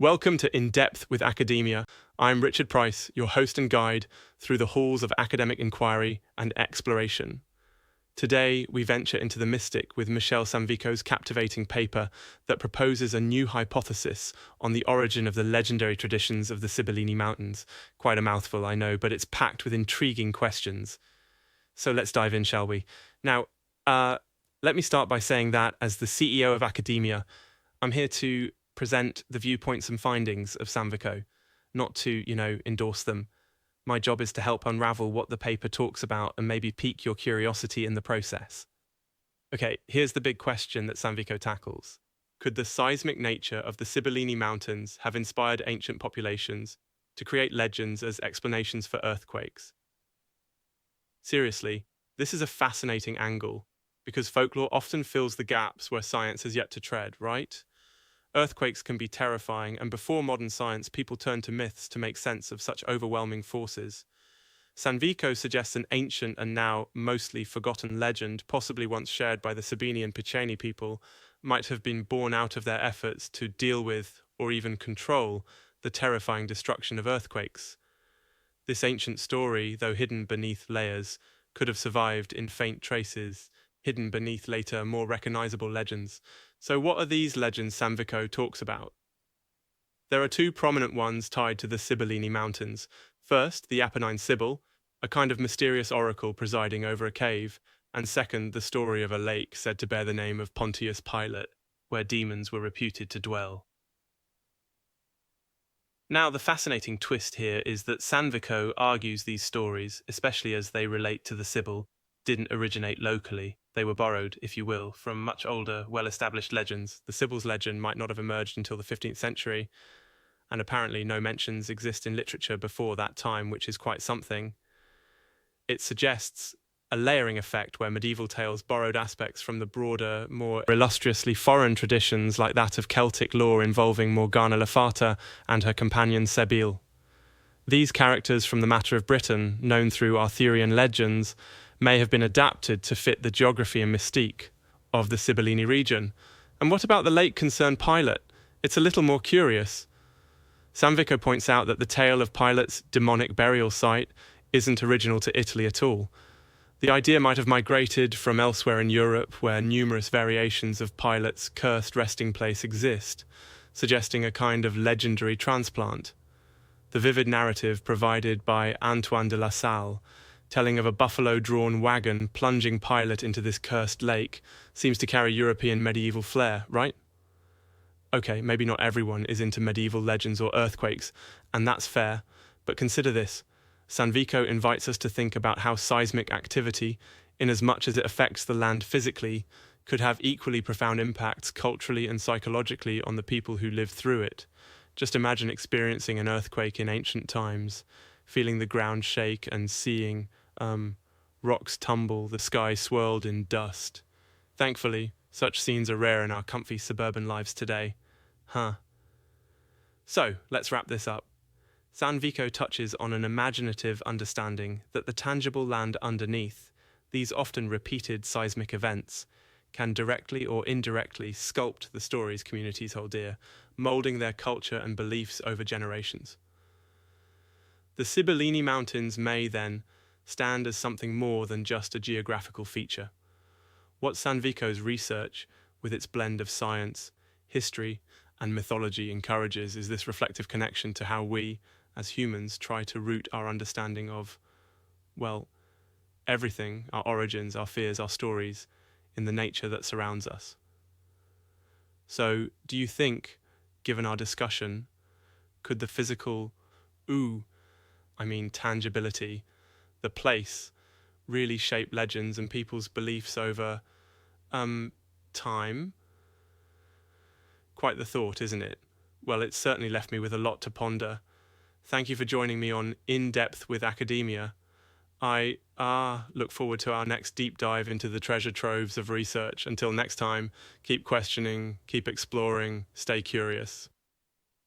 Welcome to In Depth with Academia. I'm Richard Price, your host and guide through the halls of academic inquiry and exploration. Today, we venture into the mystic with Michele Sanvico's captivating paper that proposes a new hypothesis on the origin of the legendary traditions of the Sibillini Mountains. Quite a mouthful, I know, but it's packed with intriguing questions. So let's dive in, shall we? Now, let me start by saying that as the CEO of Academia, I'm here to present the viewpoints and findings of Sanvico, not to, endorse them. My job is to help unravel what the paper talks about and maybe pique your curiosity in the process. Okay, here's the big question that Sanvico tackles. Could the seismic nature of the Sibillini Mountains have inspired ancient populations to create legends as explanations for earthquakes? Seriously, this is a fascinating angle, because folklore often fills the gaps where science has yet to tread, right? Earthquakes can be terrifying, and before modern science, people turned to myths to make sense of such overwhelming forces. Sanvico suggests an ancient and now mostly forgotten legend, possibly once shared by the Sibillini and Piceni people, might have been born out of their efforts to deal with, or even control, the terrifying destruction of earthquakes. This ancient story, though hidden beneath layers, could have survived in faint traces, hidden beneath later, more recognizable legends. So what are these legends Sanvico talks about? There are two prominent ones tied to the Sibillini Mountains. First, the Apennine Sibyl, a kind of mysterious oracle presiding over a cave, and second, the story of a lake said to bear the name of Pontius Pilate, where demons were reputed to dwell. Now, the fascinating twist here is that Sanvico argues these stories, especially as they relate to the Sibyl, didn't originate locally. They were borrowed, if you will, from much older, well-established legends. The Sibyl's legend might not have emerged until the 15th century, and apparently no mentions exist in literature before that time, which is quite something. It suggests a layering effect where medieval tales borrowed aspects from the broader, more illustriously foreign traditions like that of Celtic lore involving Morgana Le Fata and her companion Sibyl. These characters from the matter of Britain, known through Arthurian legends, may have been adapted to fit the geography and mystique of the Sibillini region. And what about the lake concerned Pilate? It's a little more curious. Sanvico points out that the tale of Pilate's demonic burial site isn't original to Italy at all. The idea might have migrated from elsewhere in Europe, where numerous variations of Pilate's cursed resting place exist, suggesting a kind of legendary transplant. The vivid narrative provided by Antoine de La Salle, telling of a buffalo-drawn wagon plunging Pilate into this cursed lake, seems to carry European medieval flair, right? Okay, maybe not everyone is into medieval legends or earthquakes, and that's fair, but consider this. Sanvico invites us to think about how seismic activity, inasmuch as it affects the land physically, could have equally profound impacts culturally and psychologically on the people who live through it. Just imagine experiencing an earthquake in ancient times, feeling the ground shake and seeing rocks tumble, the sky swirled in dust. Thankfully, such scenes are rare in our comfy suburban lives today. So, let's wrap this up. Sanvico touches on an imaginative understanding that the tangible land underneath, these often repeated seismic events, can directly or indirectly sculpt the stories communities hold dear, molding their culture and beliefs over generations. The Sibillini Mountains may, then, stand as something more than just a geographical feature. What Sanvico's research, with its blend of science, history, and mythology encourages is this reflective connection to how we, as humans, try to root our understanding of, everything, our origins, our fears, our stories, in the nature that surrounds us. So, do you think, given our discussion, could the physical, tangibility, the place, really shape legends and people's beliefs over, time? Quite the thought, isn't it? Well, it's certainly left me with a lot to ponder. Thank you for joining me on In Depth with Academia. I look forward to our next deep dive into the treasure troves of research. Until next time, keep questioning, keep exploring, stay curious.